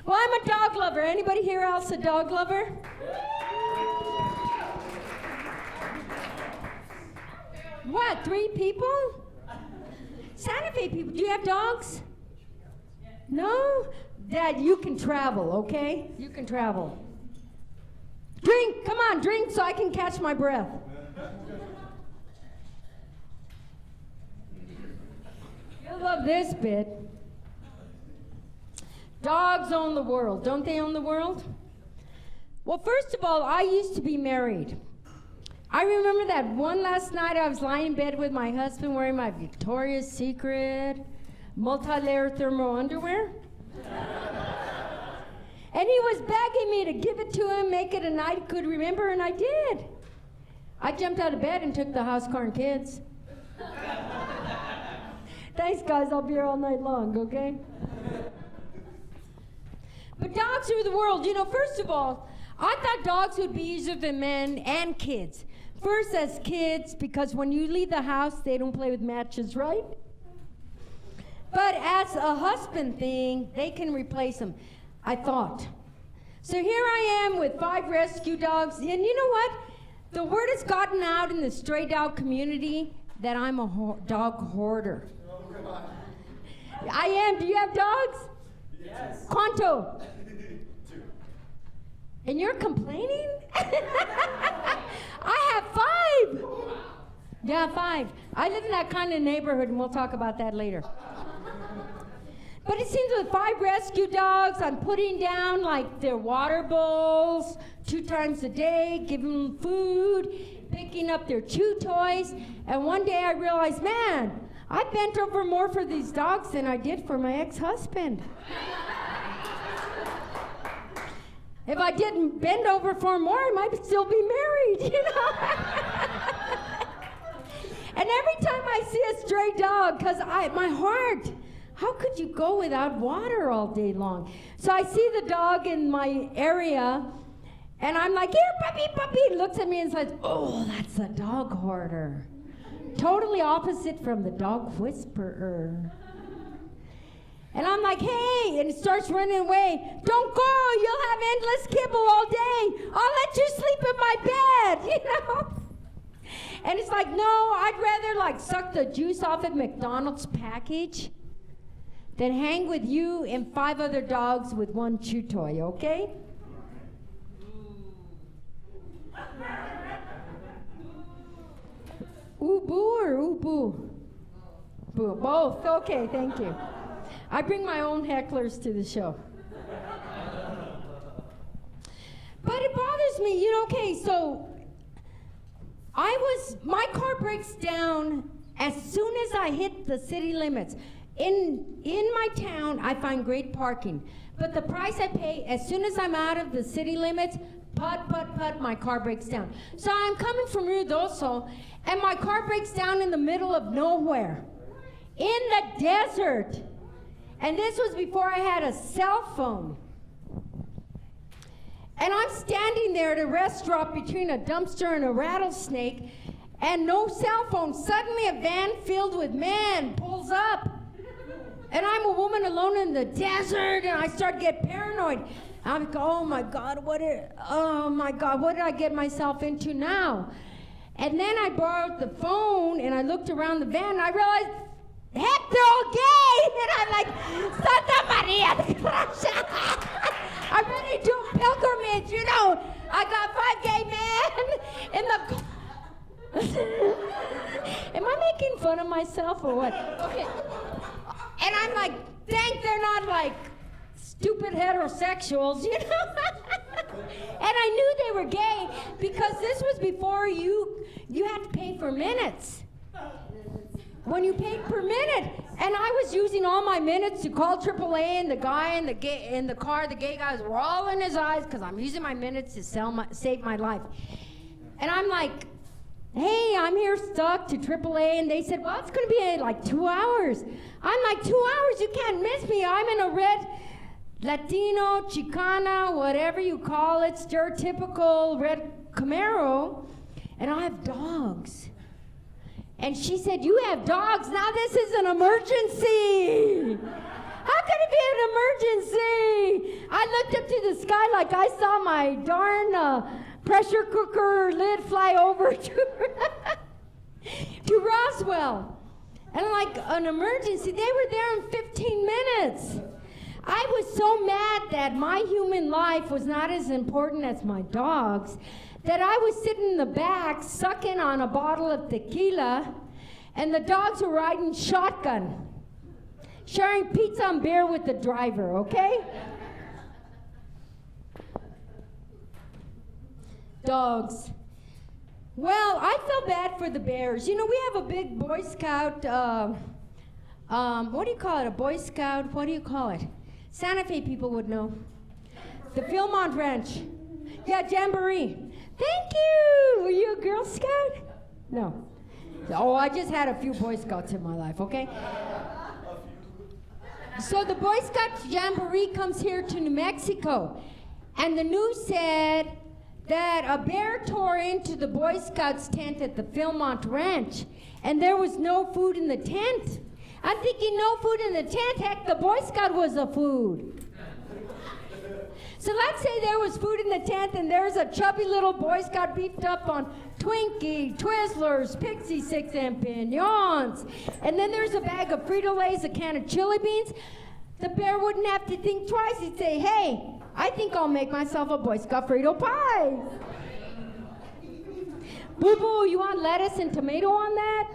Well, I'm a dog lover. Anybody here else a dog lover? What, 3 people? Santa Fe people, do you have dogs? No? Dad, you can travel, okay? You can travel. Drink, come on, drink so I can catch my breath. You'll love this bit. Dogs own the world. Don't they own the world? Well, first of all, I used to be married. I remember that one last night I was lying in bed with my husband wearing my Victoria's Secret multi-layer thermal underwear. And he was begging me to give it to him, make it a night he could remember, and I did. I jumped out of bed and took the house, car, and kids. Thanks, guys. I'll be here all night long, okay? But dogs rule the world. You know, first of all, I thought dogs would be easier than men and kids. First as kids, because when you leave the house, they don't play with matches, right? But as a husband thing, they can replace them, I thought. So here I am with 5 rescue dogs, and you know what? The word has gotten out in the stray dog community that I'm a dog hoarder. I am. Do you have dogs? Yes. Quanto? 2. And you're complaining? I have 5. Yeah, 5. I live in that kind of neighborhood, and we'll talk about that later. But it seems with 5 rescue dogs, I'm putting down like their water bowls 2 times a day, giving them food, picking up their chew toys. And one day I realized, man, I bent over more for these dogs than I did for my ex-husband. If I didn't bend over for more, I might still be married, you know? And every time I see a stray dog, because my heart, how could you go without water all day long? So I see the dog in my area, and I'm like, here, puppy, puppy. He looks at me and says, oh, that's a dog hoarder. Totally opposite from the dog whisperer. And I'm like, hey, and it starts running away. Don't go, you'll have endless kibble all day. I'll let you sleep in my bed, you know? And it's like, no, I'd rather like suck the juice off at McDonald's package than hang with you and 5 other dogs with 1 chew toy, okay? Ooh, boo or ooh, boo? Boo, both. Okay, thank you. I bring my own hecklers to the show. But it bothers me, you know, okay, so my car breaks down as soon as I hit the city limits. In my town, I find great parking. But the price I pay, as soon as I'm out of the city limits, put, my car breaks down. So I'm coming from Ruidoso, and my car breaks down in the middle of nowhere, in the desert. And this was before I had a cell phone. And I'm standing there at a rest stop between a dumpster and a rattlesnake, and no cell phone. Suddenly a van filled with men pulls up. And I'm a woman alone in the desert, and I start to get paranoid. I'm like, oh my God, what did I get myself into now? And then I borrowed the phone, and I looked around the van, and I realized, heck, they're all gay! And I'm like, Santa Maria de Gracia! I'm ready to do a pilgrimage, you know. I got 5 gay men in the... Am I making fun of myself or what? Okay. And I'm like, thank they're not like stupid heterosexuals, you know? And I knew they were gay because this was before you had to pay for minutes. When you paid per minute. And I was using all my minutes to call AAA, and the guy in the car, the gay guy was rolling his eyes because I'm using my minutes to save my life. And I'm like, hey, I'm here stuck to AAA, and they said, well, it's going to be like 2 hours. I'm like, 2 hours? You can't miss me. I'm in a red Latino, Chicana, whatever you call it, stereotypical red Camaro, and I have dogs. And she said, you have dogs? Now this is an emergency. How could it be an emergency? I I looked up to the sky like I saw my darn pressure cooker lid fly over to Roswell. And like an emergency, they were there in 15 minutes. I was so mad that my human life was not as important as my dog's that I was sitting in the back sucking on a bottle of tequila, and the dogs were riding shotgun, sharing pizza and beer with the driver, okay? Dogs. Well, I feel bad for the bears. You know, we have a big Boy Scout, what do you call it? A Boy Scout, what do you call it? Santa Fe people would know. The Philmont Ranch. Yeah, Jamboree. Thank you. Were you a Girl Scout? No. Oh, I just had a few Boy Scouts in my life, okay? So the Boy Scout Jamboree comes here to New Mexico, and the news said that a bear tore into the Boy Scouts tent at the Philmont Ranch, and there was no food in the tent. I'm thinking, no food in the tent? Heck, the Boy Scout was the food. So let's say there was food in the tent, and there's a chubby little Boy Scout beefed up on Twinkie, Twizzlers, Pixie Sticks, and Pignons. And then there's a bag of Frito-Lays, a can of chili beans. The bear wouldn't have to think twice. He'd say, hey, I think I'll make myself a Boy Scout Frito pie. Boo-boo, you want lettuce and tomato on that?